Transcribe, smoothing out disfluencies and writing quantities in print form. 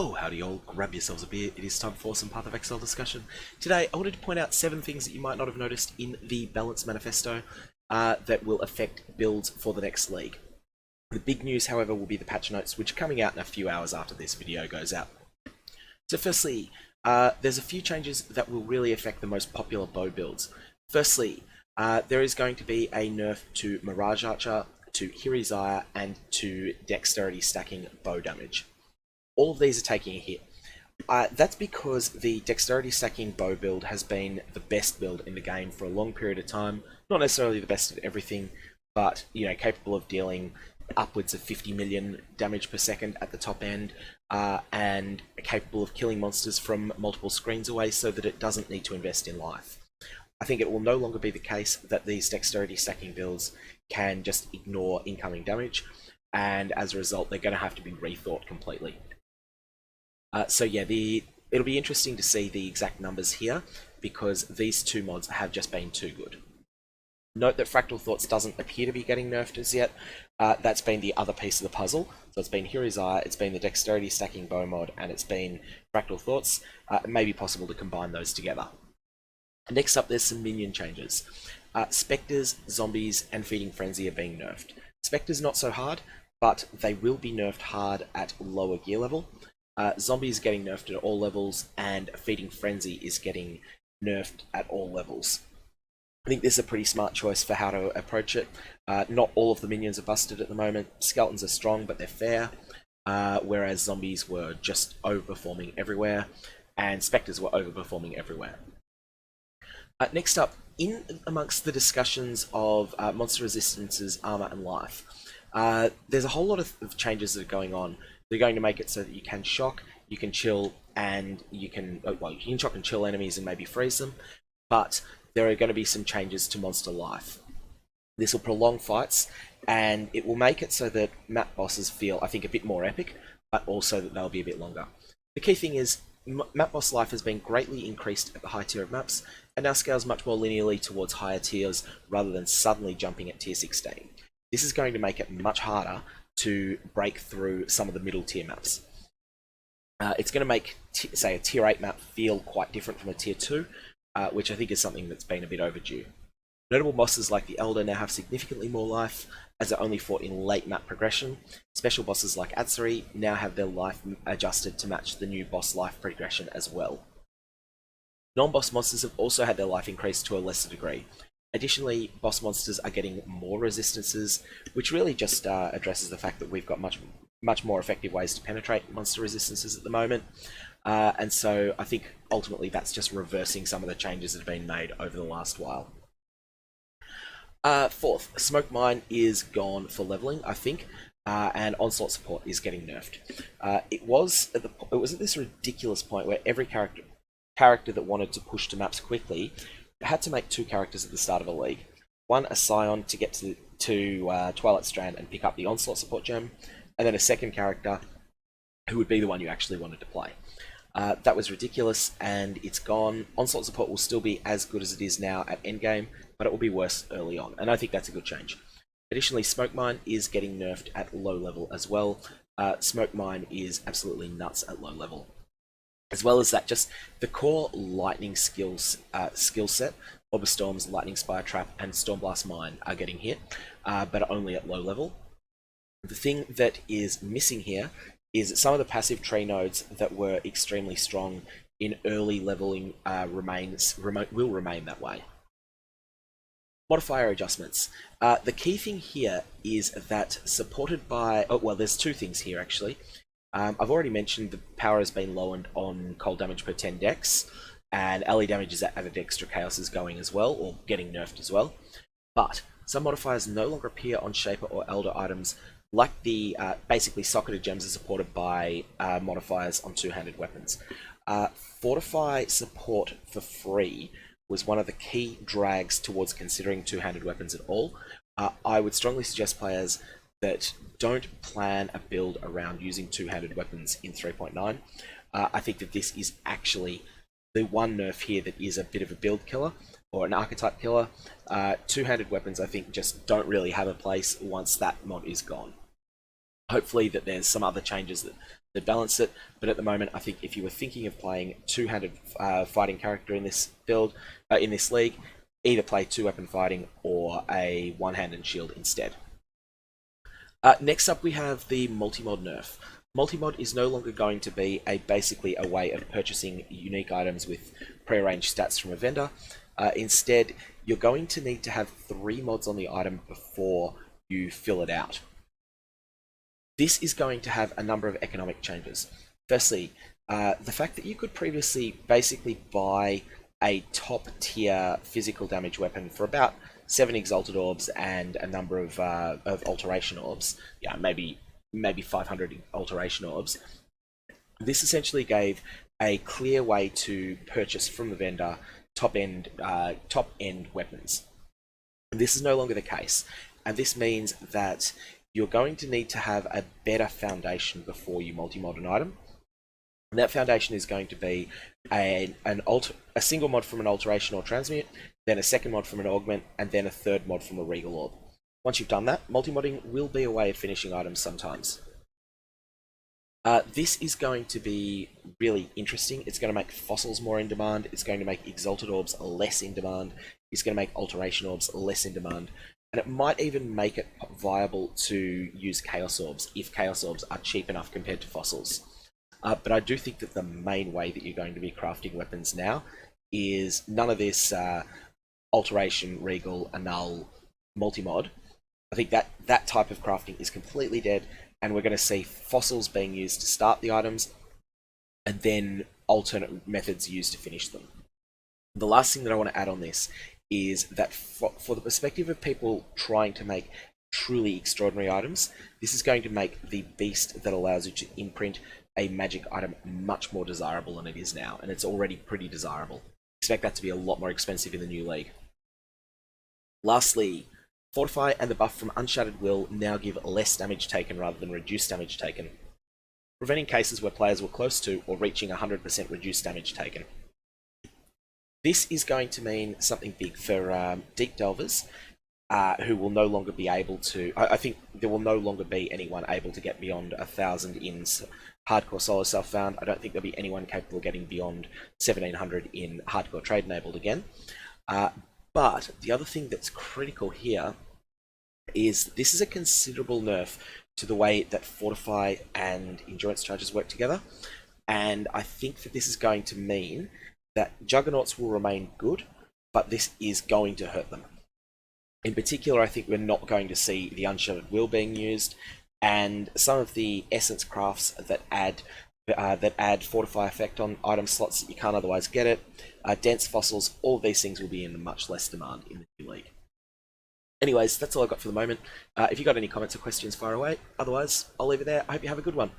Oh, howdy all, grab yourselves a beer, it is time for some Path of Exile discussion. Today, I wanted to point out 7 things that you might not have noticed in the Balance Manifesto that will affect builds for the next league. The big news, however, will be the patch notes, which are coming out in a few hours after this video goes out. So firstly, there's a few changes that will really affect the most popular bow builds. Firstly, there is going to be a nerf to Mirage Archer, to Hirizaya, and to Dexterity stacking bow damage. All of these are taking a hit. That's because the Dexterity stacking bow build has been the best build in the game for a long period of time. Not necessarily the best at everything, but capable of dealing upwards of 50 million damage per second at the top end, and capable of killing monsters from multiple screens away so that it doesn't need to invest in life. I think it will no longer be the case that these Dexterity stacking builds can just ignore incoming damage, and as a result they're going to have to be rethought completely. So yeah, it'll be interesting to see the exact numbers here, because these two mods have just been too good. Note that Fractal Thoughts doesn't appear to be getting nerfed as yet. That's been the other piece of the puzzle. So it's been Hirizaya, it's been the Dexterity stacking bow mod, and it's been Fractal Thoughts. It may be possible to combine those together. Next up, there's some minion changes. Spectres, Zombies, and Feeding Frenzy are being nerfed. Spectres not so hard, but they will be nerfed hard at lower gear level. Zombies getting nerfed at all levels, and Feeding Frenzy is getting nerfed at all levels. I think this is a pretty smart choice for how to approach it. Not all of the minions are busted at the moment. Skeletons are strong, but they're fair, whereas Zombies were just overperforming everywhere, and Spectres were overperforming everywhere. Next up, in amongst the discussions of monster resistances, armor, and life, there's a whole lot of changes that are going on. They're going to make it so that you can shock, you can chill, and you can shock and chill enemies and maybe freeze them, but there are going to be some changes to monster life. This will prolong fights, and it will make it so that map bosses feel, I think, a bit more epic, but also that they'll be a bit longer. The key thing is, map boss life has been greatly increased at the high tier of maps, and now scales much more linearly towards higher tiers, rather than suddenly jumping at tier 16. This is going to make it much harder to break through some of the middle tier maps. It's going to make, say, a tier 8 map feel quite different from a tier 2, which I think is something that's been a bit overdue. Notable bosses like the Elder now have significantly more life, as they're only fought in late map progression. Special bosses like Atsuri now have their life adjusted to match the new boss life progression as well. Non-boss monsters have also had their life increased to a lesser degree. Additionally, boss monsters are getting more resistances, which really just addresses the fact that we've got much more effective ways to penetrate monster resistances at the moment. And so I think ultimately that's just reversing some of the changes that have been made over the last while. Fourth, Smoke Mine is gone for leveling, I think, and Onslaught support is getting nerfed. It was at this ridiculous point where every character that wanted to push to maps quickly had to make 2 characters at the start of a league. One, a Scion to get to Twilight Strand and pick up the Onslaught support gem, and then a second character who would be the one you actually wanted to play. That was ridiculous, and it's gone. Onslaught support will still be as good as it is now at endgame, but it will be worse early on, and I think that's a good change. Additionally, Smoke Mine is getting nerfed at low level as well. Smoke Mine is absolutely nuts at low level. As well as that, just the core lightning skill set, Oberstorm's Lightning Spire Trap and Stormblast Mine are getting hit, but only at low level. The thing that is missing here is that some of the passive tree nodes that were extremely strong in early leveling will remain that way. Modifier Adjustments. The key thing here is that supported by... there's 2 things here actually. I've already mentioned the power has been lowered on cold damage per 10 dex, and ally damage is at a extra chaos is going as well, or getting nerfed as well. But some modifiers no longer appear on Shaper or Elder items, like the basically socketed gems are supported by modifiers on two-handed weapons. Fortify support for free was one of the key drags towards considering two-handed weapons at all. I would strongly suggest players that don't plan a build around using two-handed weapons in 3.9. I think that this is actually the one nerf here that is a bit of a build killer, or an archetype killer. Two-handed weapons, I think, just don't really have a place once that mod is gone. Hopefully that there's some other changes that balance it, but at the moment I think if you were thinking of playing two-handed fighting character in this build, in this league, either play two-weapon fighting or a one-hand and shield instead. Next up we have the Multimode Nerf. Multimod is no longer going to be basically a way of purchasing unique items with prearranged stats from a vendor. Instead, you're going to need to have 3 mods on the item before you fill it out. This is going to have a number of economic changes. Firstly, the fact that you could previously basically buy a top tier physical damage weapon for about 7 exalted orbs and a number of alteration orbs, yeah, maybe 500 alteration orbs. This essentially gave a clear way to purchase from the vendor top end weapons. This is no longer the case, and this means that you're going to need to have a better foundation before you multi-mod an item. And that foundation is going to be a single mod from an alteration or transmute, then a second mod from an augment, and then a third mod from a regal orb. Once you've done that, multi-modding will be a way of finishing items sometimes. This is going to be really interesting. It's going to make fossils more in demand. It's going to make exalted orbs less in demand. It's going to make alteration orbs less in demand. And it might even make it viable to use chaos orbs if chaos orbs are cheap enough compared to fossils. But I do think that the main way that you're going to be crafting weapons now is none of this alteration, regal, annul, multi-mod. I think that type of crafting is completely dead, and we're going to see fossils being used to start the items, and then alternate methods used to finish them. The last thing that I want to add on this is that for the perspective of people trying to make truly extraordinary items, this is going to make the beast that allows you to imprint a magic item much more desirable than it is now, and it's already pretty desirable. Expect that to be a lot more expensive in the new league. Lastly, Fortify and the buff from Unshattered will now give less damage taken rather than reduced damage taken, preventing cases where players were close to or reaching 100% reduced damage taken. This is going to mean something big for Deep Delvers, who will no longer be able to... I think there will no longer be anyone able to get beyond 1,000 in Hardcore Solo Self-Found. I don't think there'll be anyone capable of getting beyond 1,700 in Hardcore Trade Enabled again. But the other thing that's critical here is this is a considerable nerf to the way that Fortify and Endurance Charges work together. And I think that this is going to mean that Juggernauts will remain good, but this is going to hurt them. In particular, I think we're not going to see the Unshattered Will being used, and some of the essence crafts that add Fortify effect on item slots that you can't otherwise get it, dense fossils, all of these things will be in much less demand in the new league. Anyways, that's all I've got for the moment. If you've got any comments or questions, fire away. Otherwise, I'll leave it there. I hope you have a good one.